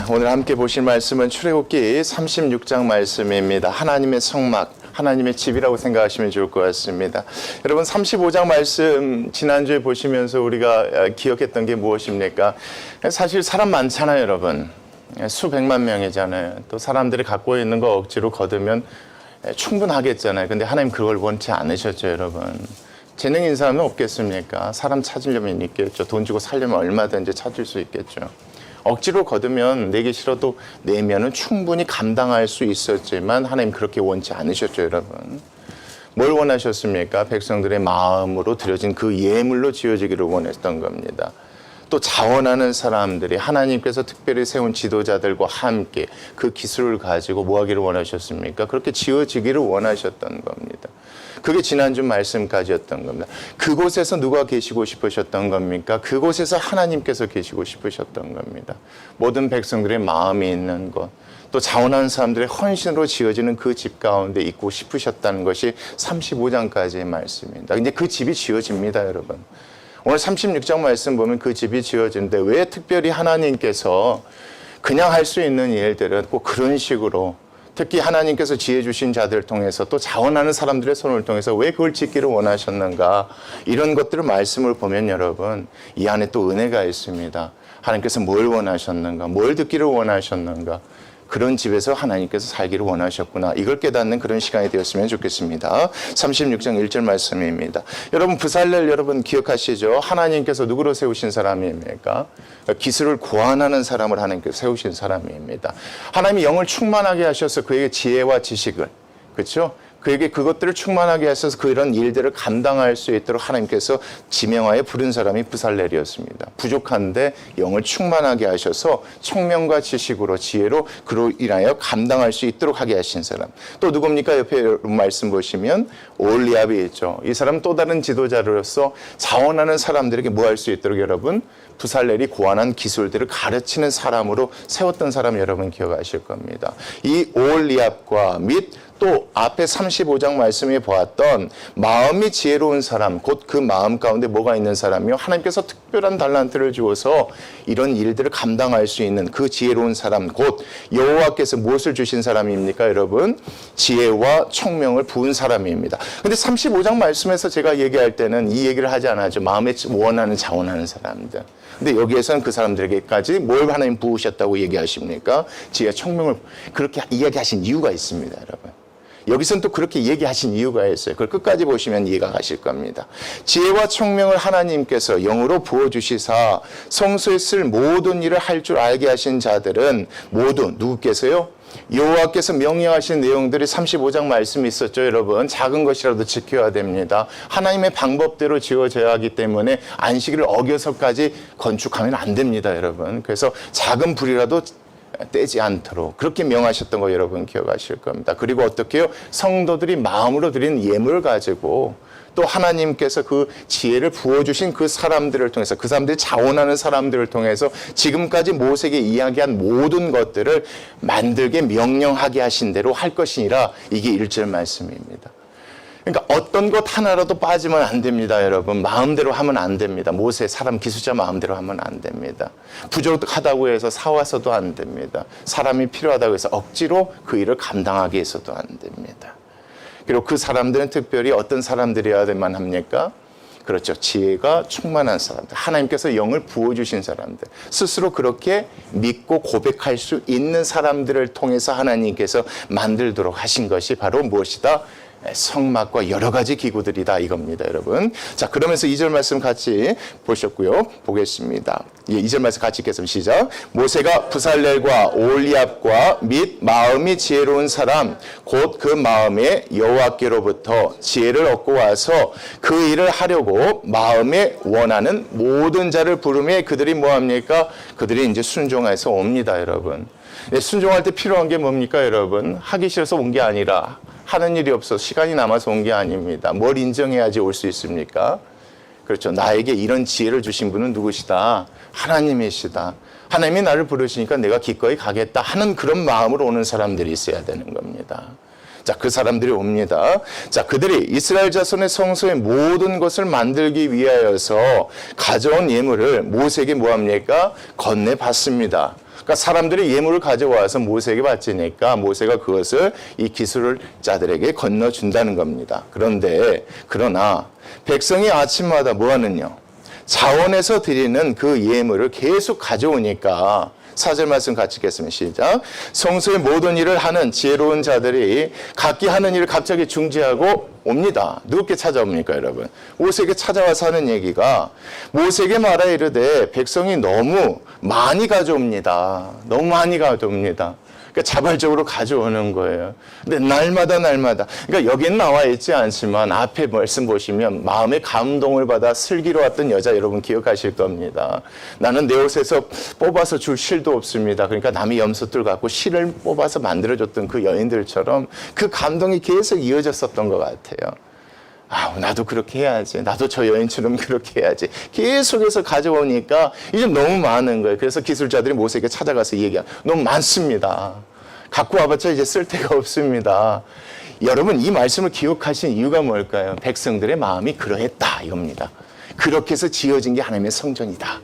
오늘 함께 보실 말씀은 출애굽기 36장 말씀입니다. 하나님의 성막, 하나님의 집이라고 생각하시면 좋을 것 같습니다. 여러분 35장 말씀 지난주에 보시면서 우리가 기억했던 게 무엇입니까? 사실 사람 많잖아요, 여러분. 수백만 명이잖아요. 또 사람들이 갖고 있는 거 억지로 거두면 충분하겠잖아요. 근데 하나님 그걸 원치 않으셨죠, 여러분. 재능 있는 사람은 없겠습니까? 사람 찾으려면 있겠죠. 돈 주고 살려면 얼마든지 찾을 수 있겠죠. 억지로 거두면 내기 싫어도 내면은 충분히 감당할 수 있었지만 하나님 그렇게 원치 않으셨죠, 여러분. 뭘 원하셨습니까? 백성들의 마음으로 드려진 그 예물로 지어지기를 원했던 겁니다. 또 자원하는 사람들이 하나님께서 특별히 세운 지도자들과 함께 그 기술을 가지고 뭐 하기를 원하셨습니까? 그렇게 지어지기를 원하셨던 겁니다. 그게 지난주 말씀까지였던 겁니다. 그곳에서 누가 계시고 싶으셨던 겁니까? 그곳에서 하나님께서 계시고 싶으셨던 겁니다. 모든 백성들의 마음이 있는 곳, 또 자원하는 사람들의 헌신으로 지어지는 그 집 가운데 있고 싶으셨다는 것이 35장까지의 말씀입니다. 근데 그 집이 지어집니다, 여러분. 오늘 36장 말씀 보면 그 집이 지어지는데 왜 특별히 하나님께서 그냥 할 수 있는 일들은 꼭 그런 식으로 특히 하나님께서 지혜 주신 자들을 통해서 또 자원하는 사람들의 손을 통해서 왜 그걸 짓기를 원하셨는가, 이런 것들을 말씀을 보면 여러분 이 안에 또 은혜가 있습니다. 하나님께서 뭘 원하셨는가, 뭘 듣기를 원하셨는가, 그런 집에서 하나님께서 살기를 원하셨구나, 이걸 깨닫는 그런 시간이 되었으면 좋겠습니다. 36장 1절 말씀입니다. 여러분 부살렐 여러분 기억하시죠? 하나님께서 누구로 세우신 사람입니까? 기술을 고안하는 사람을 하나님께서 세우신 사람입니다. 하나님이 영을 충만하게 하셔서 그에게 지혜와 지식을, 그렇죠? 그에게 그것들을 충만하게 하셔서 그런 일들을 감당할 수 있도록 하나님께서 지명하여 부른 사람이 부살렐이었습니다. 부족한데 영을 충만하게 하셔서 총명과 지식으로 지혜로 그로 인하여 감당할 수 있도록 하게 하신 사람. 또 누굽니까? 옆에 말씀 보시면 올리압이 있죠. 이 사람은 또 다른 지도자로서 자원하는 사람들에게 뭐 할 수 있도록 여러분 부살렐이 고안한 기술들을 가르치는 사람으로 세웠던 사람 여러분 기억하실 겁니다. 이 올리압과 및 또 앞에 35장 말씀에 보았던 마음이 지혜로운 사람, 곧 그 마음 가운데 뭐가 있는 사람이요? 하나님께서 특별한 달란트를 주어서 이런 일들을 감당할 수 있는 그 지혜로운 사람, 곧 여호와께서 무엇을 주신 사람입니까, 여러분? 지혜와 총명을 부은 사람입니다. 근데 35장 말씀에서 제가 얘기할 때는 이 얘기를 하지 않았죠. 마음에 원하는 자원하는 사람들. 근데 여기에서는 그 사람들에게까지 뭘 하나님 부으셨다고 얘기하십니까? 지혜와 총명을 그렇게 이야기하신 이유가 있습니다, 여러분. 여기서는 또 그렇게 얘기하신 이유가 있어요. 그걸 끝까지 보시면 이해가 가실 겁니다. 지혜와 총명을 하나님께서 영으로 부어주시사 성소에 쓸 모든 일을 할 줄 알게 하신 자들은 모두 누구께서요? 여호와께서 명령하신 내용들이 35장 말씀이 있었죠, 여러분. 작은 것이라도 지켜야 됩니다. 하나님의 방법대로 지어져야 하기 때문에 안식일을 어겨서까지 건축하면 안 됩니다, 여러분. 그래서 작은 불이라도 떼지 않도록 그렇게 명하셨던 거 여러분 기억하실 겁니다. 그리고 어떻게 해요? 성도들이 마음으로 드린 예물을 가지고 또 하나님께서 그 지혜를 부어주신 그 사람들을 통해서, 그 사람들이 자원하는 사람들을 통해서 지금까지 모세에게 이야기한 모든 것들을 만들게 명령하게 하신 대로 할 것이니라, 이게 1절 말씀입니다. 그러니까 어떤 것 하나라도 빠지면 안 됩니다, 여러분. 마음대로 하면 안 됩니다. 모세 사람 기술자 마음대로 하면 안 됩니다. 부족하다고 해서 사와서도 안 됩니다. 사람이 필요하다고 해서 억지로 그 일을 감당하게 해서도 안 됩니다. 그리고 그 사람들은 특별히 어떤 사람들이어야만 합니까? 그렇죠. 지혜가 충만한 사람들, 하나님께서 영을 부어주신 사람들, 스스로 그렇게 믿고 고백할 수 있는 사람들을 통해서 하나님께서 만들도록 하신 것이 바로 무엇이다? 성막과 여러 가지 기구들이다, 이겁니다, 여러분. 자, 그러면서 2절 말씀 같이 보셨고요. 보겠습니다. 2절 말씀 같이 읽겠습니다. 시작. 모세가 부살렐과 올리압과 및 마음이 지혜로운 사람, 곧 그 마음에 여호와께로부터 지혜를 얻고 와서 그 일을 하려고 마음에 원하는 모든 자를 부르매 그들이 뭐합니까? 그들이 이제 순종해서 옵니다, 여러분. 순종할 때 필요한 게 뭡니까, 여러분? 하기 싫어서 온 게 아니라 하는 일이 없어서 시간이 남아서 온 게 아닙니다. 뭘 인정해야지 올 수 있습니까? 그렇죠. 나에게 이런 지혜를 주신 분은 누구시다? 하나님이시다. 하나님이 나를 부르시니까 내가 기꺼이 가겠다 하는 그런 마음으로 오는 사람들이 있어야 되는 겁니다. 자, 그 사람들이 옵니다. 자, 그들이 이스라엘 자손의 성소의 모든 것을 만들기 위하여서 가져온 예물을 모세에게 뭐합니까? 건네받습니다. 그러니까 사람들이 예물을 가져와서 모세에게 바치니까 모세가 그것을 이 기술자들에게 건너준다는 겁니다. 그러나 백성이 아침마다 뭐 하느냐? 자원에서 드리는 그 예물을 계속 가져오니까 4절 말씀 같이 읽겠습니다. 시작. 성소의 모든 일을 하는 지혜로운 자들이 각기 하는 일을 갑자기 중지하고 옵니다. 누구께 찾아옵니까, 여러분? 모세에게 찾아와서 하는 얘기가 모세에게 말하 이르되 백성이 너무 많이 가져옵니다. 너무 많이 가져옵니다. 그러니까 자발적으로 가져오는 거예요. 근데 날마다. 그러니까 여기는 나와 있지 않지만 앞에 말씀 보시면 마음에 감동을 받아 슬기로웠던 여자 여러분 기억하실 겁니다. 나는 내 옷에서 뽑아서 줄 실도 없습니다. 그러니까 남의 염소들 갖고 실을 뽑아서 만들어줬던 그 여인들처럼 그 감동이 계속 이어졌었던 것 같아요. 아, 나도 그렇게 해야지. 나도 저 여인처럼 그렇게 해야지. 계속해서 가져오니까 이제 너무 많은 거예요. 그래서 기술자들이 모세에게 찾아가서 너무 많습니다. 갖고 와봤자 이제 쓸 데가 없습니다. 여러분, 이 말씀을 기억하신 이유가 뭘까요? 백성들의 마음이 그러했다 이겁니다. 그렇게 해서 지어진 게 하나님의 성전이다.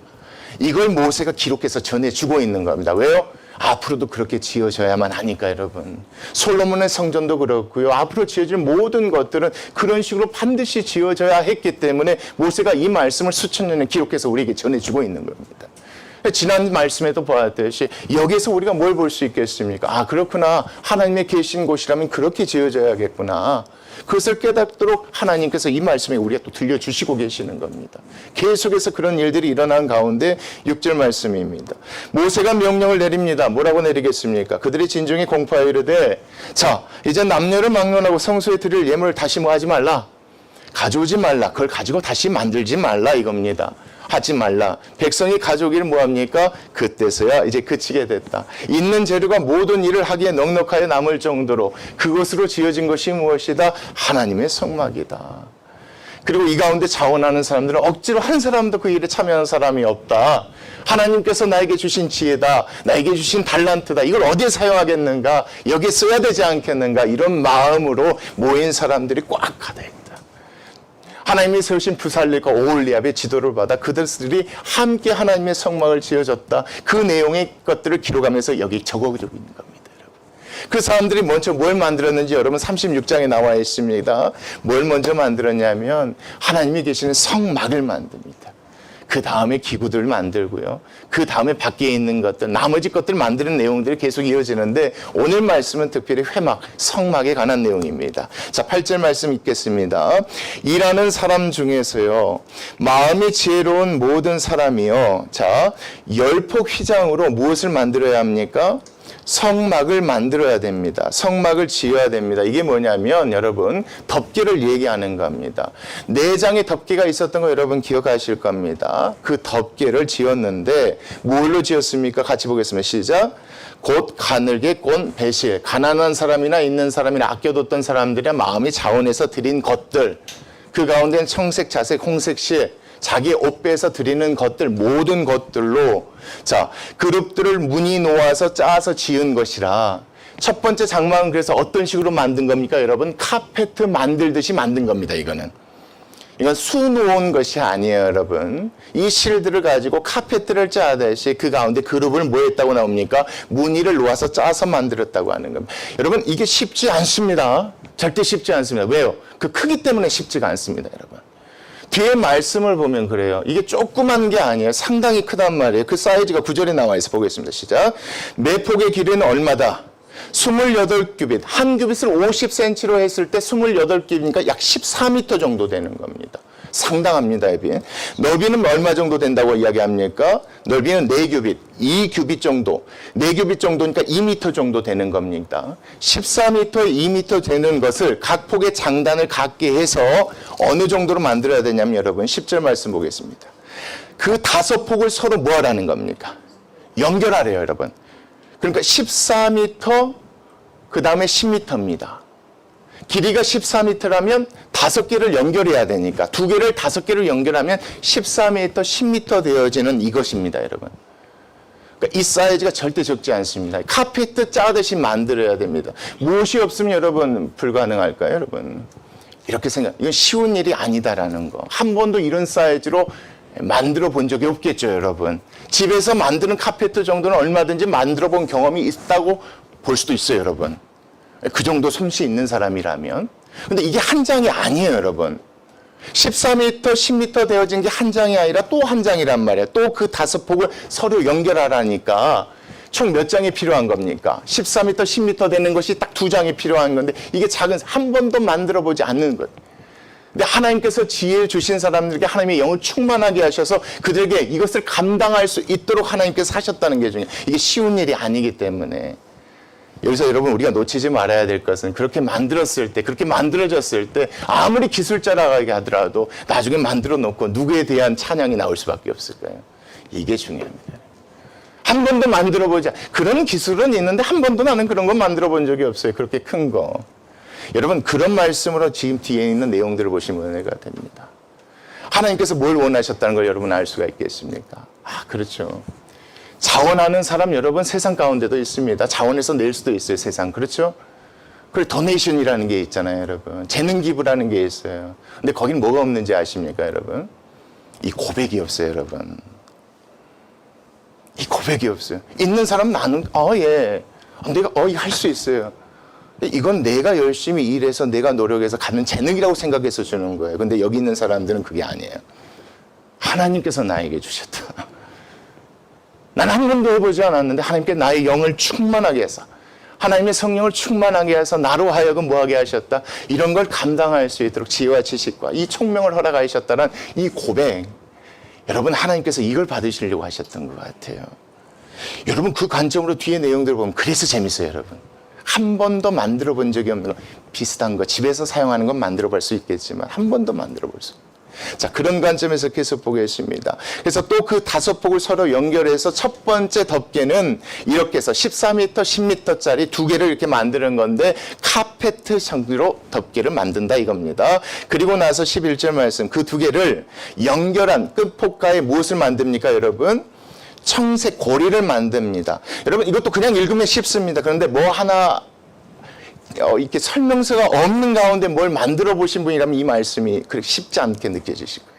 이걸 모세가 기록해서 전해주고 있는 겁니다. 왜요? 앞으로도 그렇게 지어져야만 하니까 여러분. 솔로몬의 성전도 그렇고요. 앞으로 지어질 모든 것들은 그런 식으로 반드시 지어져야 했기 때문에 모세가 이 말씀을 수천 년을 기록해서 우리에게 전해주고 있는 겁니다. 지난 말씀에도 보았듯이 여기서 우리가 뭘 볼 수 있겠습니까? 아, 그렇구나. 하나님의 계신 곳이라면 그렇게 지어져야겠구나. 그것을 깨닫도록 하나님께서 이 말씀에 우리가 또 들려주시고 계시는 겁니다. 계속해서 그런 일들이 일어난 가운데 6절 말씀입니다. 모세가 명령을 내립니다. 뭐라고 내리겠습니까? 그들이 진중히 공포하여 이르되 자, 이제 남녀를 막론하고 성소에 드릴 예물을 다시 뭐 하지 말라. 가져오지 말라. 그걸 가지고 다시 만들지 말라 이겁니다. 하지 말라. 백성이 가져오기를 뭐합니까? 그때서야 이제 그치게 됐다. 있는 재료가 모든 일을 하기에 넉넉하여 남을 정도로 그것으로 지어진 것이 무엇이다? 하나님의 성막이다. 그리고 이 가운데 자원하는 사람들은 억지로 한 사람도 그 일에 참여하는 사람이 없다. 하나님께서 나에게 주신 지혜다. 나에게 주신 달란트다. 이걸 어디에 사용하겠는가? 여기에 써야 되지 않겠는가? 이런 마음으로 모인 사람들이 꽉 가득 있다. 하나님이 세우신 부살렐과 오홀리압의 지도를 받아 그들이 함께 하나님의 성막을 지어줬다. 그 내용의 것들을 기록하면서 여기 적어주고 있는 겁니다. 여러분. 그 사람들이 먼저 뭘 만들었는지 여러분 36장에 나와 있습니다. 뭘 먼저 만들었냐면 하나님이 계시는 성막을 만듭니다. 그 다음에 기구들을 만들고요. 그 다음에 밖에 있는 것들, 나머지 것들 만드는 내용들이 계속 이어지는데 오늘 말씀은 특별히 회막, 성막에 관한 내용입니다. 자, 8절 말씀 읽겠습니다. 일하는 사람 중에서요, 마음이 지혜로운 모든 사람이요. 자, 열폭 휘장으로 무엇을 만들어야 합니까? 성막을 만들어야 됩니다. 성막을 지어야 됩니다. 이게 뭐냐면 여러분 덮개를 얘기하는 겁니다. 4장의 덮개가 있었던 거 여러분 기억하실 겁니다. 그 덮개를 지었는데 뭘로 지었습니까? 같이 보겠습니다. 시작. 곧 가늘게 꼰 배실. 가난한 사람이나 있는 사람이나 아껴뒀던 사람들의 마음이 자원해서 드린 것들. 그 가운데는 청색, 자색, 홍색, 실. 자기 옷 빼서 드리는 것들 모든 것들로 자 그룹들을 무늬 놓아서 짜서 지은 것이라. 첫 번째 장막은 그래서 어떤 식으로 만든 겁니까? 여러분 카페트 만들듯이 만든 겁니다. 이건 수놓은 것이 아니에요. 여러분 이 실들을 가지고 카페트를 짜듯이 그 가운데 그룹을 뭐 했다고 나옵니까? 무늬를 놓아서 짜서 만들었다고 하는 겁니다. 여러분 이게 쉽지 않습니다. 절대 쉽지 않습니다. 왜요? 그 크기 때문에 쉽지가 않습니다. 여러분 뒤에 말씀을 보면 그래요. 이게 조그만 게 아니에요. 상당히 크단 말이에요. 그 사이즈가 9절에 나와 있어. 보겠습니다. 시작. 매폭의 길이는 얼마다? 28규빗. 한 규빗을 50cm로 했을 때 28규빗이니까 약 14m 정도 되는 겁니다. 상당합니다. 너비는 얼마 정도 된다고 이야기합니까? 넓이는 4규빗, 2규빗 정도. 4규빗 정도니까 2m 정도 되는 겁니다. 14m, 2m 되는 것을 각 폭의 장단을 갖게 해서 어느 정도로 만들어야 되냐면 여러분 10절 말씀 보겠습니다. 그 5폭을 서로 뭐 하라는 겁니까? 연결하래요, 여러분. 그러니까 14m, 그 다음에 10m입니다. 길이가 14m라면 5개를 연결해야 되니까 2개를 5개를 연결하면 14m, 10m 되어지는 이것입니다, 여러분. 그러니까 이 사이즈가 절대 적지 않습니다. 카페트 짜듯이 만들어야 됩니다. 무엇이 없으면 여러분 불가능할까요, 여러분? 이렇게 이건 쉬운 일이 아니다라는 거. 한 번도 이런 사이즈로 만들어 본 적이 없겠죠, 여러분. 집에서 만드는 카페트 정도는 얼마든지 만들어 본 경험이 있다고 볼 수도 있어요, 여러분. 그 정도 솜씨 있는 사람이라면. 근데 이게 한 장이 아니에요, 여러분. 14m, 10m 되어진 게 한 장이 아니라 또 한 장이란 말이에요. 또 그 5폭을 서로 연결하라니까 총 몇 장이 필요한 겁니까? 14m, 10m 되는 것이 딱 2장이 필요한 건데 이게 작은, 한 번도 만들어 보지 않는 것. 근데 하나님께서 지혜를 주신 사람들에게 하나님의 영을 충만하게 하셔서 그들에게 이것을 감당할 수 있도록 하나님께서 하셨다는 게 중요해요. 이게 쉬운 일이 아니기 때문에. 여기서 여러분 우리가 놓치지 말아야 될 것은 그렇게 만들었을 때, 그렇게 만들어졌을 때 아무리 기술자라고 하더라도 나중에 만들어 놓고 누구에 대한 찬양이 나올 수밖에 없을 거예요. 이게 중요합니다. 한 번도 만들어 보자. 그런 기술은 있는데 한 번도 나는 그런 건 만들어 본 적이 없어요. 그렇게 큰 거. 여러분 그런 말씀으로 지금 뒤에 있는 내용들을 보시면 은혜가 됩니다. 하나님께서 뭘 원하셨다는 걸 여러분 알 수가 있겠습니까? 그렇죠. 자원하는 사람 여러분 세상 가운데도 있습니다. 자원해서 낼 수도 있어요, 세상. 그렇죠? 그리고 도네이션이라는 게 있잖아요, 여러분. 재능 기부라는 게 있어요. 근데 거긴 뭐가 없는지 아십니까, 여러분? 이 고백이 없어요, 여러분. 이 고백이 없어요. 있는 사람 나는 예. 내가 할 수 있어요. 이건 내가 열심히 일해서 내가 노력해서 갖는 재능이라고 생각해서 주는 거예요. 근데 여기 있는 사람들은 그게 아니에요. 하나님께서 나에게 주셨다. 난 한 번도 해보지 않았는데 하나님께 나의 영을 충만하게 해서 하나님의 성령을 충만하게 해서 나로 하여금 뭐하게 하셨다. 이런 걸 감당할 수 있도록 지혜와 지식과 이 총명을 허락하셨다는 이 고백. 여러분 하나님께서 이걸 받으시려고 하셨던 것 같아요. 여러분 그 관점으로 뒤에 내용들을 보면 그래서 재밌어요, 여러분. 한 번도 만들어 본 적이 없는 거, 비슷한 거 집에서 사용하는 건 만들어 볼 수 있겠지만 한 번도 만들어 볼 수 없어요. 자, 그런 관점에서 계속 보겠습니다. 그래서 또 그 5폭을 서로 연결해서 첫 번째 덮개는 이렇게 해서 14m, 10m짜리 2개를 이렇게 만드는 건데 카페트 형태로 덮개를 만든다 이겁니다. 그리고 나서 11절 말씀, 그 2개를 연결한 끝폭가에 무엇을 만듭니까, 여러분? 청색 고리를 만듭니다. 여러분 이것도 그냥 읽으면 쉽습니다. 그런데 뭐 하나 이렇게 설명서가 없는 가운데 뭘 만들어 보신 분이라면 이 말씀이 그렇게 쉽지 않게 느껴지실 거예요.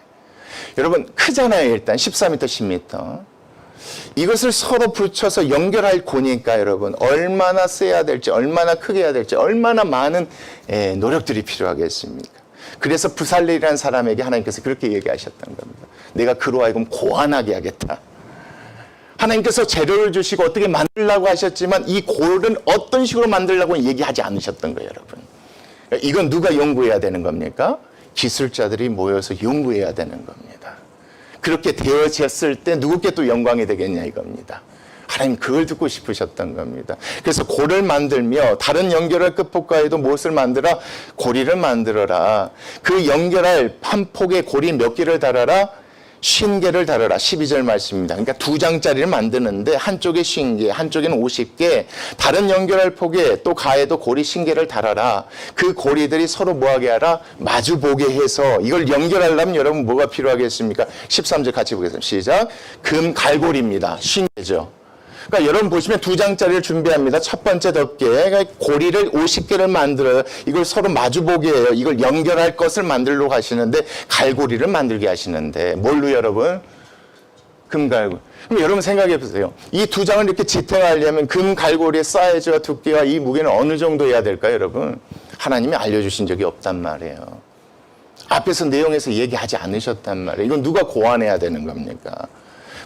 여러분 크잖아요. 일단 14m, 10m. 이것을 서로 붙여서 연결할 고니까 여러분 얼마나 세야 될지, 얼마나 크게 해야 될지, 얼마나 많은 노력들이 필요하겠습니까? 그래서 부살렐이라는 사람에게 하나님께서 그렇게 얘기하셨던 겁니다. 내가 그로 하여금 고안하게 하겠다. 하나님께서 재료를 주시고 어떻게 만들려고 하셨지만 이 골은 어떤 식으로 만들려고 얘기하지 않으셨던 거예요, 여러분. 이건 누가 연구해야 되는 겁니까? 기술자들이 모여서 연구해야 되는 겁니다. 그렇게 되어졌을 때 누구께 또 영광이 되겠냐 이겁니다. 하나님 그걸 듣고 싶으셨던 겁니다. 그래서 골을 만들며 다른 연결할 끝폭과에도 무엇을 만들어? 고리를 만들어라. 그 연결할 한 폭의 고리 몇 개를 달아라? 50개를 달아라. 12절 말씀입니다. 그러니까 2장짜리를 만드는데 한쪽에 50개, 한쪽에는 50개, 다른 연결할 폭에 또 가에도 고리 50개를 달아라. 그 고리들이 서로 뭐하게 하라? 마주보게 해서 이걸 연결하려면 여러분 뭐가 필요하겠습니까? 13절 같이 보겠습니다. 시작. 금 갈고리입니다. 50개죠. 그러니까 여러분 보시면 2장짜리를 준비합니다. 첫 번째 덮개, 그러니까 고리를 50개를 만들어요. 이걸 서로 마주보게 해요. 이걸 연결할 것을 만들려고 하시는데 갈고리를 만들게 하시는데 뭘로 여러분? 금갈고리. 그럼 여러분 생각해 보세요. 이 2장을 이렇게 지탱하려면 금갈고리의 사이즈와 두께와 이 무게는 어느 정도 해야 될까요, 여러분? 하나님이 알려주신 적이 없단 말이에요. 앞에서 내용에서 얘기하지 않으셨단 말이에요. 이건 누가 고안해야 되는 겁니까?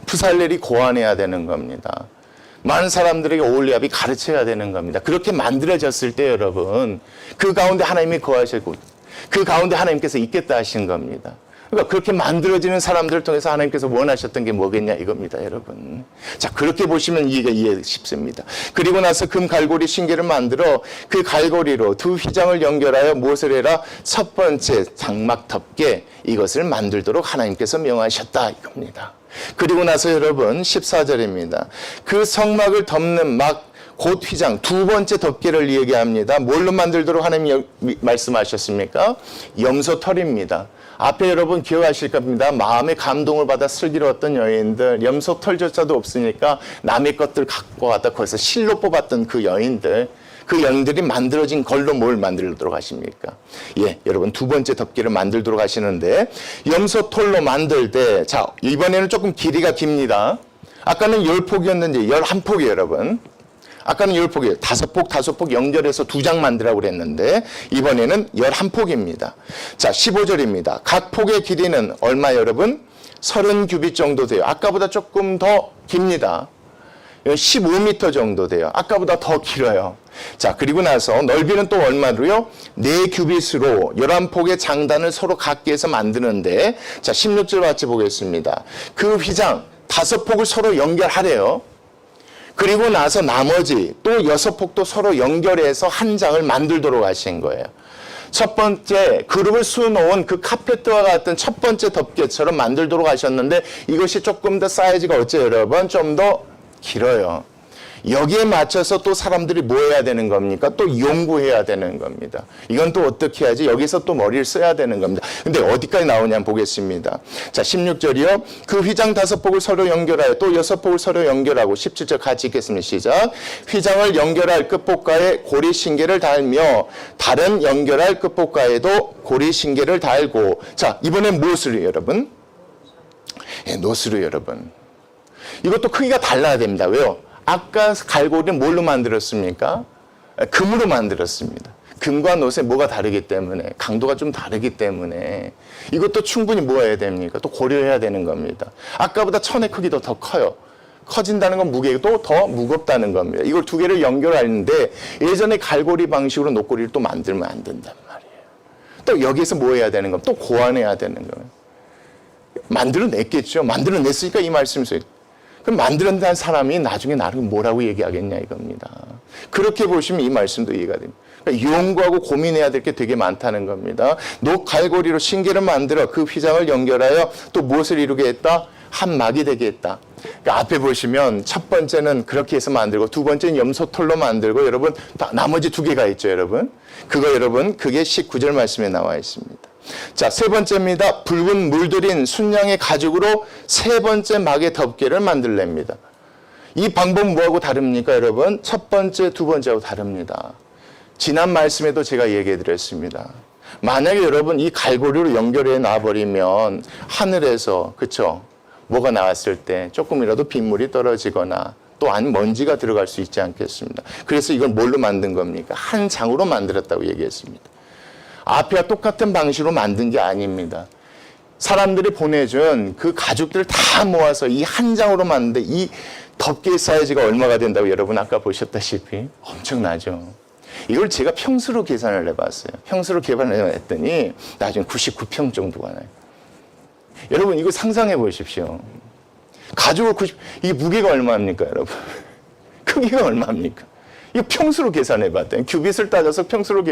부살렐이 고안해야 되는 겁니다. 많은 사람들에게 올리압이 가르쳐야 되는 겁니다. 그렇게 만들어졌을 때 여러분 그 가운데 하나님이 거하시고 그 가운데 하나님께서 있겠다 하신 겁니다. 그러니까 그렇게 만들어지는 사람들을 통해서 하나님께서 원하셨던 게 뭐겠냐 이겁니다, 여러분. 자, 그렇게 보시면 이해 쉽습니다. 그리고 나서 금 갈고리 신개를 만들어 그 갈고리로 2 휘장을 연결하여 무엇을 해라? 첫 번째 장막 덮개 이것을 만들도록 하나님께서 명하셨다 이겁니다. 그리고 나서 여러분 14절입니다. 그 성막을 덮는 막 곧 휘장 2번째 덮개를 얘기합니다. 뭘로 만들도록 하나님이 말씀하셨습니까? 염소털입니다. 앞에 여러분 기억하실 겁니다. 마음의 감동을 받아 슬기로웠던 여인들, 염소 털조차도 없으니까 남의 것들 갖고 와다 거기서 실로 뽑았던 그 여인들이 만들어진 걸로 뭘 만들도록 하십니까? 예, 여러분 두 번째 덮개를 만들도록 하시는데 염소 털로 만들 때, 자 이번에는 조금 길이가 깁니다. 아까는 10폭이었는데 11폭이에요, 여러분. 아까는 10폭이에요. 5폭 연결해서 2장 만들라고 그랬는데 이번에는 11폭입니다. 자, 15절입니다. 각 폭의 길이는 얼마 여러분? 30규빗 정도 돼요. 아까보다 조금 더 깁니다. 15m 정도 돼요. 아까보다 더 길어요. 자, 그리고 나서 넓이는 또 얼마로요? 4규빗으로 11폭의 장단을 서로 각기 해서 만드는데, 자, 16절 같이 보겠습니다. 그 휘장 5폭을 서로 연결하래요. 그리고 나서 나머지 또 6폭도 서로 연결해서 한 장을 만들도록 하신 거예요. 첫 번째 그룹을 수놓은 그 카페트와 같은 첫 번째 덮개처럼 만들도록 하셨는데 이것이 조금 더 사이즈가 어째요, 여러분? 좀 더 길어요. 여기에 맞춰서 또 사람들이 뭐 해야 되는 겁니까? 또 연구해야 되는 겁니다. 이건 또 어떻게 해야지? 여기서 또 머리를 써야 되는 겁니다. 근데 어디까지 나오냐 보겠습니다. 자, 16절이요. 그 휘장 5폭을 서로 연결하여 또 6폭을 서로 연결하고 17절 같이 읽겠습니다. 시작. 휘장을 연결할 끝복가에 고리신계를 달며 다른 연결할 끝복가에도 고리신계를 달고, 자, 이번엔 무엇으로 여러분? 예, 노스로 여러분. 이것도 크기가 달라야 됩니다. 왜요? 아까 갈고리는 뭘로 만들었습니까? 금으로 만들었습니다. 금과 놋에 뭐가 다르기 때문에, 강도가 좀 다르기 때문에 이것도 충분히 뭐 해야 됩니까? 또 고려해야 되는 겁니다. 아까보다 천의 크기도 더 커요. 커진다는 건 무게도 더 무겁다는 겁니다. 이걸 두 개를 연결하는데 예전에 갈고리 방식으로 놋고리를 또 만들면 안 된단 말이에요. 또 여기에서 뭐 해야 되는 겁니까? 또 고안해야 되는 거예요. 만들어냈겠죠. 만들어냈으니까 이 말씀이 있어요. 그럼 만들어낸 사람이 나중에 나를 뭐라고 얘기하겠냐 이겁니다. 그렇게 보시면 이 말씀도 이해가 됩니다. 그러니까 연구하고 고민해야 될 게 되게 많다는 겁니다. 녹갈고리로 신계를 만들어 그 휘장을 연결하여 또 무엇을 이루게 했다? 한 막이 되게 했다. 그러니까 앞에 보시면 첫 번째는 그렇게 해서 만들고 두 번째는 염소털로 만들고 여러분 나머지 두 개가 있죠, 여러분. 그거 여러분 그게 19절 말씀에 나와 있습니다. 자, 세 번째입니다. 붉은 물들인 순양의 가죽으로 세 번째 막의 덮개를 만들랍니다. 이 방법은 뭐하고 다릅니까, 여러분? 첫 번째, 두 번째하고 다릅니다. 지난 말씀에도 제가 얘기해 드렸습니다. 만약에 여러분 이 갈고리로 연결해 놔버리면 하늘에서, 그쵸? 뭐가 나왔을 때 조금이라도 빗물이 떨어지거나 또 안 먼지가 들어갈 수 있지 않겠습니다. 그래서 이걸 뭘로 만든 겁니까? 한 장으로 만들었다고 얘기했습니다. 앞에와 똑같은 방식으로 만든 게 아닙니다. 사람들이 보내준 그 가죽들을 다 모아서 이 한 장으로 만드는데 이 덮개 사이즈가 얼마가 된다고 여러분 아까 보셨다시피 엄청나죠. 이걸 제가 평수로 계산을 해봤어요. 평수로 계산을 했더니 나중에 99평 정도가 나요. 여러분 이거 상상해 보십시오. 가죽을 이게 무게가 얼마입니까, 여러분? 크기가 얼마입니까? 이거 평수로 계산해봤더니 규빗을 따져서 평수로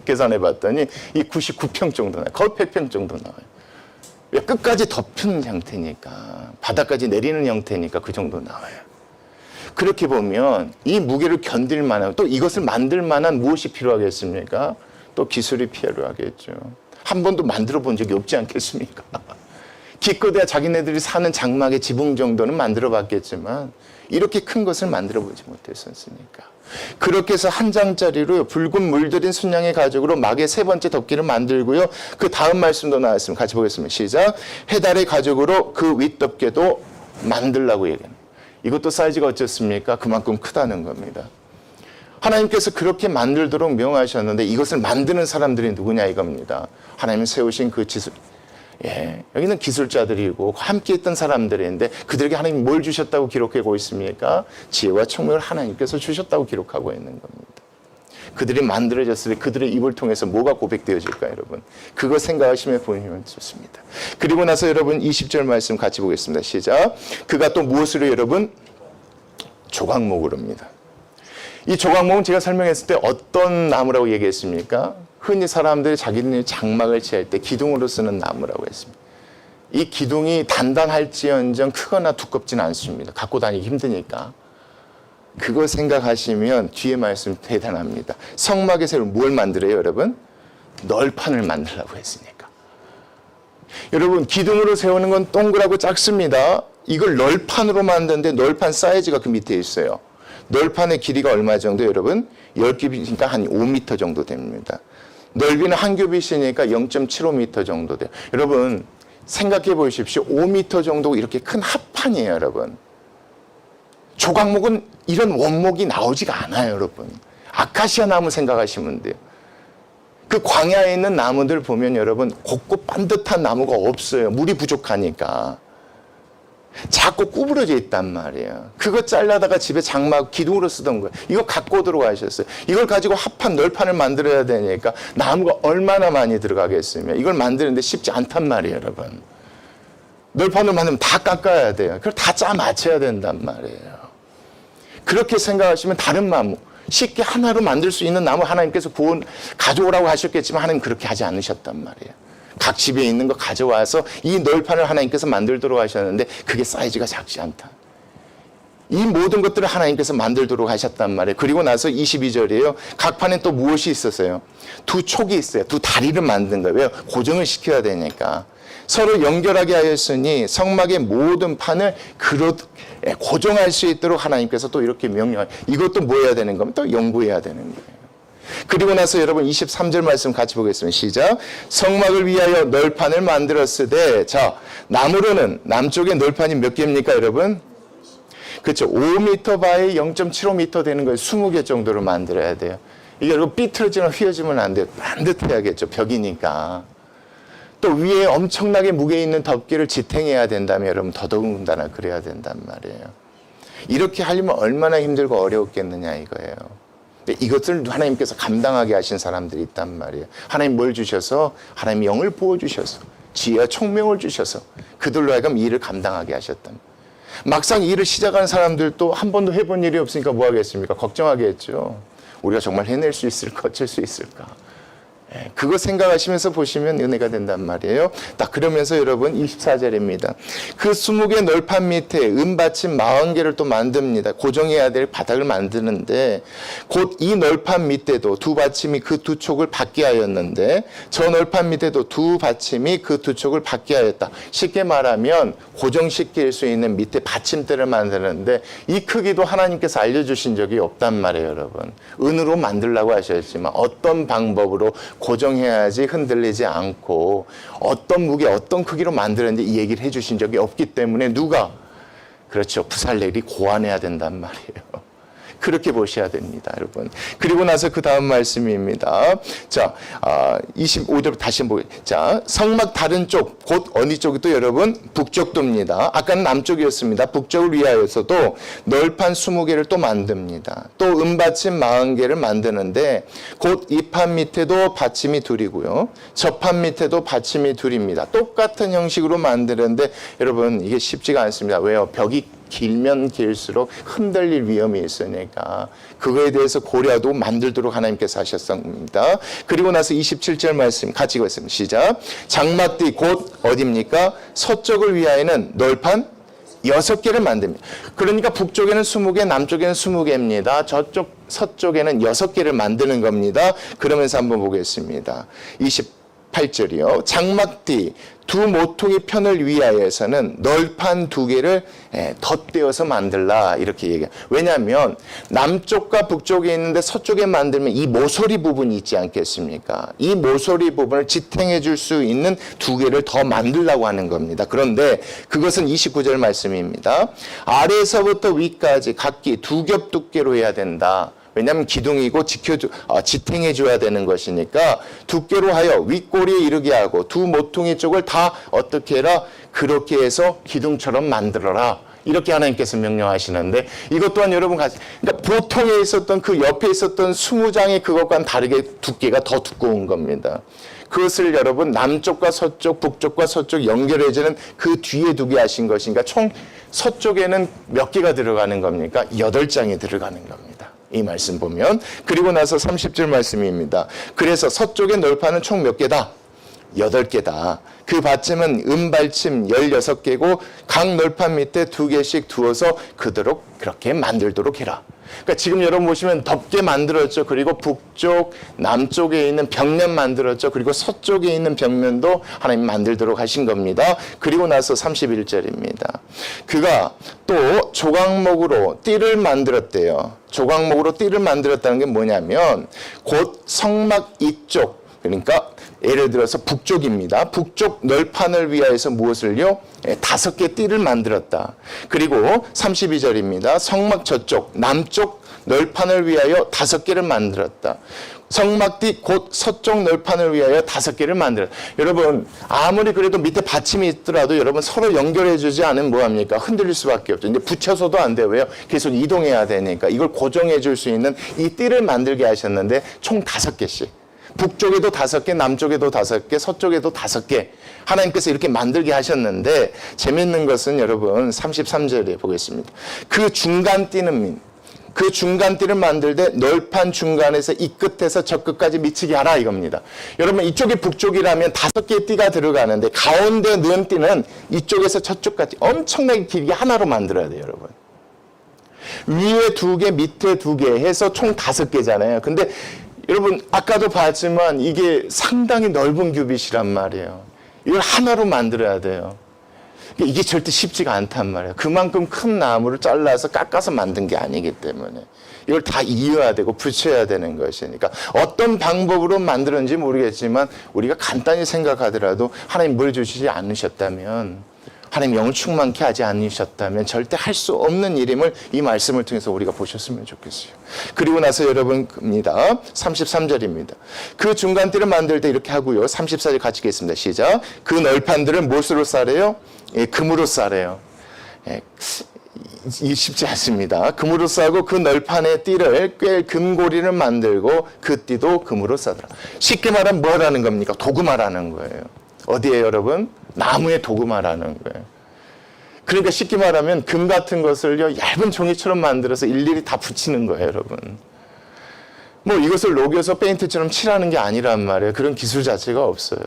계산해봤더니 이 99평 정도 나와요. 거의 100평 정도 나와요. 끝까지 덮은 형태니까 바닥까지 내리는 형태니까 그 정도 나와요. 그렇게 보면 이 무게를 견딜 만한 또 이것을 만들 만한 무엇이 필요하겠습니까? 또 기술이 필요하겠죠. 한 번도 만들어 본 적이 없지 않겠습니까? 기껏해야 자기네들이 사는 장막의 지붕 정도는 만들어 봤겠지만 이렇게 큰 것을 만들어 보지 못했었으니까. 그렇게 해서 한 장짜리로 붉은 물들인 순양의 가죽으로 막의 세 번째 덮개를 만들고요. 그 다음 말씀도 나왔습니다. 같이 보겠습니다. 시작. 해달의 가죽으로 그 윗덮개도 만들라고 얘기합니다. 이것도 사이즈가 어떻습니까? 그만큼 크다는 겁니다. 하나님께서 그렇게 만들도록 명하셨는데 이것을 만드는 사람들이 누구냐 이겁니다. 하나님 세우신 그 기술. 예, 여기는 기술자들이고 함께 했던 사람들인데 그들에게 하나님이 뭘 주셨다고 기록하고 있습니까? 지혜와 총명을 하나님께서 주셨다고 기록하고 있는 겁니다. 그들이 만들어졌을 때 그들의 입을 통해서 뭐가 고백되어질까 여러분? 그거 생각하시면 보시면 좋습니다. 그리고 나서 여러분 20절 말씀 같이 보겠습니다. 시작. 그가 또 무엇으로 여러분? 조각목으로입니다. 이 조각목은 제가 설명했을 때 어떤 나무라고 얘기했습니까? 흔히 사람들이 자기들이 장막을 취할 때 기둥으로 쓰는 나무라고 했습니다. 이 기둥이 단단할지언정 크거나 두껍지는 않습니다. 갖고 다니기 힘드니까. 그거 생각하시면 뒤에 말씀 대단합니다. 성막에서 뭘 만들어요, 여러분? 널판을 만들라고 했으니까. 여러분 기둥으로 세우는 건 동그랗고 작습니다. 이걸 널판으로 만드는데 널판 사이즈가 그 밑에 있어요. 널판의 길이가 얼마 정도 여러분? 10규빗이니까 한 5m 정도 됩니다. 넓이는 한 규빗이니까 0.75m 정도 돼요. 여러분 생각해 보십시오. 5m 정도 이렇게 큰 합판이에요, 여러분. 조각목은 이런 원목이 나오지가 않아요, 여러분. 아카시아 나무 생각하시면 돼요. 그 광야에 있는 나무들 보면 여러분 곱고 반듯한 나무가 없어요. 물이 부족하니까. 자꾸 구부러져 있단 말이에요. 그거 잘라다가 집에 장막 기둥으로 쓰던 거예요. 이거 갖고 들어가셨어요. 이걸 가지고 합판 널판을 만들어야 되니까 나무가 얼마나 많이 들어가겠으며 이걸 만드는데 쉽지 않단 말이에요, 여러분. 널판을 만들면 다 깎아야 돼요. 그걸 다 짜 맞춰야 된단 말이에요. 그렇게 생각하시면 다른 나무 쉽게 하나로 만들 수 있는 나무 하나님께서 가져오라고 하셨겠지만 하나님 그렇게 하지 않으셨단 말이에요. 각 집에 있는 거 가져와서 이 널판을 하나님께서 만들도록 하셨는데 그게 사이즈가 작지 않다. 이 모든 것들을 하나님께서 만들도록 하셨단 말이에요. 그리고 나서 22절이에요. 각 판에 또 무엇이 있었어요? 두 촉이 있어요. 두 다리를 만든 거예요. 왜요? 고정을 시켜야 되니까. 서로 연결하게 하였으니 성막의 모든 판을 고정할 수 있도록 하나님께서 또 이렇게 명령해요. 이것도 뭐 해야 되는 겁니까? 또 연구해야 되는 거예요. 그리고 나서 여러분 23절 말씀 같이 보겠습니다. 시작. 성막을 위하여 널판을 만들었으되 자 나무로는 남쪽에 널판이 몇 개입니까 여러분? 그렇죠. 5m 바에 0.75m 되는 거예요. 20개 정도로 만들어야 돼요. 이게 여러분 삐뚤어지면 휘어지면 안 돼요. 반듯해야겠죠. 벽이니까. 또 위에 엄청나게 무게 있는 덮개를 지탱해야 된다면 여러분 더더군다나 그래야 된단 말이에요. 이렇게 하려면 얼마나 힘들고 어려웠겠느냐 이거예요. 이것을 하나님께서 감당하게 하신 사람들이 있단 말이에요. 하나님 뭘 주셔서? 하나님 영을 부어주셔서 지혜와 총명을 주셔서 그들로 하여금 이 일을 감당하게 하셨단 말이에요. 막상 이 일을 시작한 사람들도 한 번도 해본 일이 없으니까 뭐 하겠습니까? 걱정하겠죠. 우리가 정말 해낼 수 있을까? 어쩔 수 있을까? 그거 생각하시면서 보시면 은혜가 된단 말이에요. 딱 그러면서 여러분 24절입니다. 그 20개 널판 밑에 은받침 40개를 또 만듭니다. 고정해야 될 바닥을 만드는데 곧 이 널판 밑에도 두 받침이 그 두 촉을 받게 하였는데 저 널판 밑에도 두 받침이 그 두 촉을 받게 하였다. 쉽게 말하면 고정시킬 수 있는 밑에 받침대를 만드는데 이 크기도 하나님께서 알려주신 적이 없단 말이에요, 여러분. 은으로 만들라고 하셨지만 어떤 방법으로 고정해야지 흔들리지 않고 어떤 무게 어떤 크기로 만드는지 이 얘기를 해주신 적이 없기 때문에 누가 그렇죠 부살렐이 고안해야 된단 말이에요. 그렇게 보셔야 됩니다, 여러분. 그리고 나서 그 다음 말씀입니다. 자, 25절 다시 한번 보겠습니다. 자, 성막 다른 쪽, 곧 어느 쪽이 또 여러분? 북쪽도입니다. 아까는 남쪽이었습니다. 북쪽을 위하여서도 널판 20개를 또 만듭니다. 또 은받침 40개를 만드는데 곧 이 판 밑에도 받침이 둘이고요. 저 판 밑에도 받침이 둘입니다. 똑같은 형식으로 만드는데 여러분 이게 쉽지가 않습니다. 왜요? 벽이 길면 길수록 흔들릴 위험이 있으니까 그거에 대해서 고려하고 만들도록 하나님께서 하셨습니다. 그리고 나서 27절 말씀 같이 읽겠습니다. 시작. 장막뒤 곧 어디입니까? 서쪽을 위하여는 널판 6개를 만듭니다. 그러니까 북쪽에는 20개, 남쪽에는 20개입니다. 저쪽 서쪽에는 6개를 만드는 겁니다. 그러면서 한번 보겠습니다. 28절이요. 장막뒤 두 모퉁이 편을 위하여서는 널판 2개를 덧대어서 만들라 이렇게 얘기해요. 왜냐하면 남쪽과 북쪽에 있는데 서쪽에 만들면 이 모서리 부분이 있지 않겠습니까? 이 모서리 부분을 지탱해 줄 수 있는 2개를 더 만들라고 하는 겁니다. 그런데 그것은 29절 말씀입니다. 아래에서부터 위까지 각기 2겹 두께로 해야 된다. 왜냐하면 기둥이고 지탱해줘야 되는 것이니까 두께로 하여 윗꼬리에 이르게 하고 두 모퉁이 쪽을 다 어떻게 해라? 그렇게 해서 기둥처럼 만들어라. 이렇게 하나님께서 명령하시는데 이것 또한 여러분 그러니까 보통에 있었던 그 옆에 있었던 20장의 그것과는 다르게 두께가 더 두꺼운 겁니다. 그것을 여러분 남쪽과 서쪽, 북쪽과 서쪽 연결해주는 그 뒤에 두게 하신 것이니까 총 서쪽에는 몇 개가 들어가는 겁니까? 8장이 들어가는 겁니다. 이 말씀 보면 그리고 나서 30절 말씀입니다. 그래서 서쪽의 널판은 총 몇 개다? 8개다. 그 받침은 은받침 16개고 각 널판 밑에 2개씩 두어서 그대로 그렇게 만들도록 해라. 그러니까 지금 여러분 보시면 덮개 만들었죠. 그리고 북쪽, 남쪽에 있는 벽면 만들었죠. 그리고 서쪽에 있는 벽면도 하나님 만들도록 하신 겁니다. 그리고 나서 31절입니다. 그가 또 조각목으로 띠를 만들었대요. 조각목으로 띠를 만들었다는 게 뭐냐면 곧 성막 이쪽, 그러니까 예를 들어서 북쪽입니다. 북쪽 널판을 위하여서 무엇을요? 5개 띠를 만들었다. 그리고 32절입니다. 성막 저쪽 남쪽 널판을 위하여 5개를 만들었다. 성막띠 곧 서쪽 널판을 위하여 5개를 만들었다. 여러분 아무리 그래도 밑에 받침이 있더라도 여러분 서로 연결해 주지 않으면 뭐합니까? 흔들릴 수밖에 없죠. 근데 붙여서도 안 돼요. 왜요? 계속 이동해야 되니까. 이걸 고정해 줄 수 있는 이 띠를 만들게 하셨는데 총 5개씩. 북쪽에도 5개, 남쪽에도 5개, 서쪽에도 5개. 하나님께서 이렇게 만들게 하셨는데 재밌는 것은 여러분 33절에 보겠습니다. 그 중간띠를 만들 때 널판 중간에서 이 끝에서 저 끝까지 미치게 하라 이겁니다. 여러분 이쪽이 북쪽이라면 5개의 띠가 들어가는데 가운데 넣은 띠는 이쪽에서 저쪽까지 엄청나게 길게 하나로 만들어야 돼요, 여러분. 위에 2개, 밑에 2개 해서 총 5개잖아요. 근데 여러분 아까도 봤지만 이게 상당히 넓은 규빗이란 말이에요. 이걸 하나로 만들어야 돼요. 이게 절대 쉽지가 않단 말이에요. 그만큼 큰 나무를 잘라서 깎아서 만든 게 아니기 때문에 이걸 다 이어야 되고 붙여야 되는 것이니까 어떤 방법으로 만들었는지 모르겠지만 우리가 간단히 생각하더라도 하나님 뭘 주시지 않으셨다면, 하나님 영을 충만케 하지 않으셨다면 절대 할 수 없는 일임을 이 말씀을 통해서 우리가 보셨으면 좋겠어요. 그리고 나서 여러분입니다. 33절입니다. 그 중간띠를 만들 때 이렇게 하고요. 34절 같이 읽겠습니다. 시작. 그 널판들을 무엇으로 싸래요? 예, 금으로 싸래요. 예, 쉽지 않습니다. 금으로 싸고 그 널판의 띠를 꿰 금고리를 만들고 그 띠도 금으로 싸더라. 쉽게 말하면 뭐라는 겁니까? 도구마라는 거예요. 어디에 여러분? 나무의 도구마라는 거예요. 그러니까 쉽게 말하면 금 같은 것을요 얇은 종이처럼 만들어서 일일이 다 붙이는 거예요, 여러분. 뭐 이것을 녹여서 페인트처럼 칠하는 게 아니란 말이에요. 그런 기술 자체가 없어요.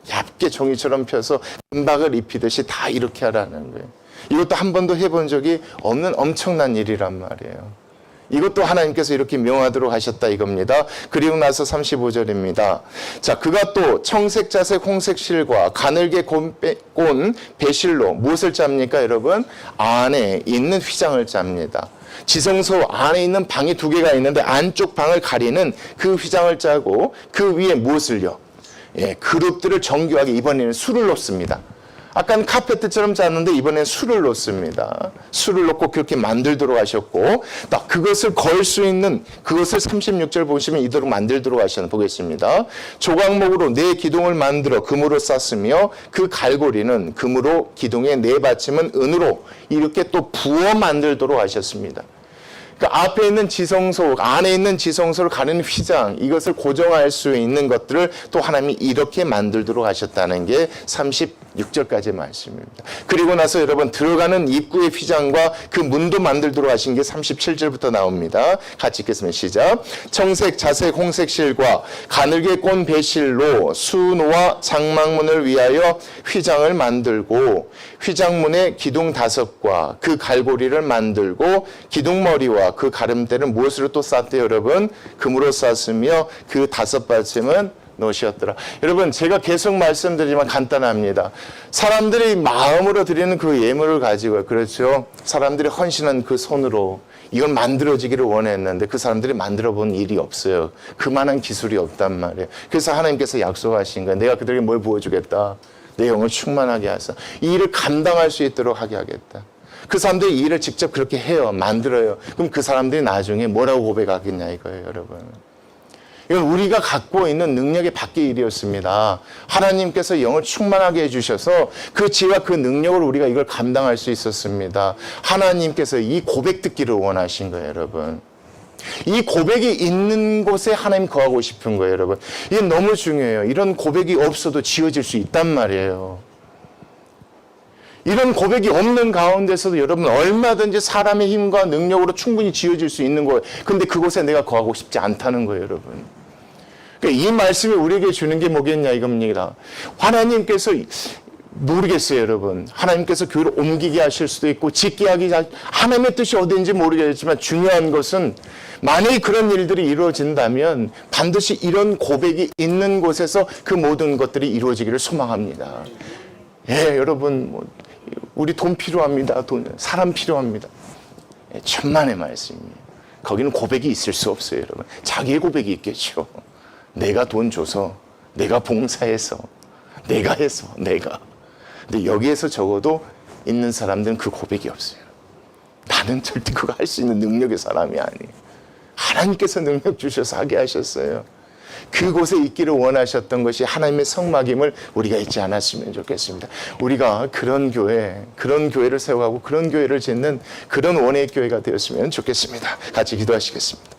얇게 종이처럼 펴서 금박을 입히듯이 다 이렇게 하라는 거예요. 이것도 한 번도 해본 적이 없는 엄청난 일이란 말이에요. 이것도 하나님께서 이렇게 명하도록 하셨다 이겁니다. 그리고 나서 35절입니다. 자, 그가 또 청색, 자색, 홍색 실과 가늘게 꼰 배실로 무엇을 짭니까, 여러분? 안에 있는 휘장을 짭니다. 지성소 안에 있는 방이 2개가 있는데 안쪽 방을 가리는 그 휘장을 짜고 그 위에 무엇을요? 예, 그룹들을 정교하게 이번에는 수를 놓습니다. 아까는 카페트처럼 짰는데 이번엔 수를 놓습니다. 수를 놓고 그렇게 만들도록 하셨고, 딱 그것을 걸 수 있는 그것을 36절 보시면 이대로 만들도록 하셨는 보겠습니다. 조각목으로 4 기둥을 만들어 금으로 쌌으며 그 갈고리는 금으로, 기둥의 4 받침은 은으로 이렇게 또 부어 만들도록 하셨습니다. 그러니까 앞에 있는 지성소, 안에 있는 지성소를 가는 휘장, 이것을 고정할 수 있는 것들을 또 하나님이 이렇게 만들도록 하셨다는 게 36절까지의 말씀입니다. 그리고 나서 여러분 들어가는 입구의 휘장과 그 문도 만들도록 하신 게 37절부터 나옵니다. 같이 읽겠습니다. 시작. 청색, 자색, 홍색 실과 가늘게 꼰 배실로 수노와 장막문을 위하여 휘장을 만들고 휘장문에 기둥 5과 그 갈고리를 만들고 기둥머리와 그 가름대는 무엇으로 또 쌌대요, 여러분? 금으로 쌌으며 그 5 받침은 놓으셨더라. 여러분, 제가 계속 말씀드리지만 간단합니다. 사람들이 마음으로 드리는 그 예물을 가지고, 그렇죠? 사람들이 헌신한 그 손으로 이걸 만들어지기를 원했는데 그 사람들이 만들어 본 일이 없어요. 그만한 기술이 없단 말이에요. 그래서 하나님께서 약속하신 거예요. 내가 그들에게 뭘 부어주겠다. 내 영을 충만하게 하사 이 일을 감당할 수 있도록 하게 하겠다. 그 사람들이 이 일을 직접 그렇게 해요. 만들어요. 그럼 그 사람들이 나중에 뭐라고 고백하겠냐 이거예요, 여러분. 이건 우리가 갖고 있는 능력의 밖의 일이었습니다. 하나님께서 영을 충만하게 해주셔서 그 지혜와 그 능력으로 우리가 이걸 감당할 수 있었습니다. 하나님께서 이 고백 듣기를 원하신 거예요, 여러분. 이 고백이 있는 곳에 하나님 거하고 싶은 거예요, 여러분. 이게 너무 중요해요. 이런 고백이 없어도 지어질 수 있단 말이에요. 이런 고백이 없는 가운데서도 여러분 얼마든지 사람의 힘과 능력으로 충분히 지어질 수 있는 거예요. 근데 그곳에 내가 거하고 싶지 않다는 거예요, 여러분. 그러니까 이 말씀이 우리에게 주는 게 뭐겠냐 이겁니다. 하나님께서 모르겠어요, 여러분. 하나님께서 교회를 옮기게 하실 수도 있고 짓게 하기 하나님의 뜻이 어딘지 모르겠지만 중요한 것은 만약에 그런 일들이 이루어진다면 반드시 이런 고백이 있는 곳에서 그 모든 것들이 이루어지기를 소망합니다. 예, 여러분, 우리 돈 필요합니다. 사람 필요합니다. 예, 천만의 말씀이에요. 거기는 고백이 있을 수 없어요, 여러분. 자기의 고백이 있겠죠. 내가 돈 줘서, 내가 봉사해서, 내가 해서, 내가. 근데 여기에서 적어도 있는 사람들은 그 고백이 없어요. 나는 절대 그거 할 수 있는 능력의 사람이 아니에요. 하나님께서 능력 주셔서 하게 하셨어요. 그곳에 있기를 원하셨던 것이 하나님의 성막임을 우리가 잊지 않았으면 좋겠습니다. 우리가 그런 교회를 세워가고 그런 교회를 짓는 그런 원의 교회가 되었으면 좋겠습니다. 같이 기도하시겠습니다.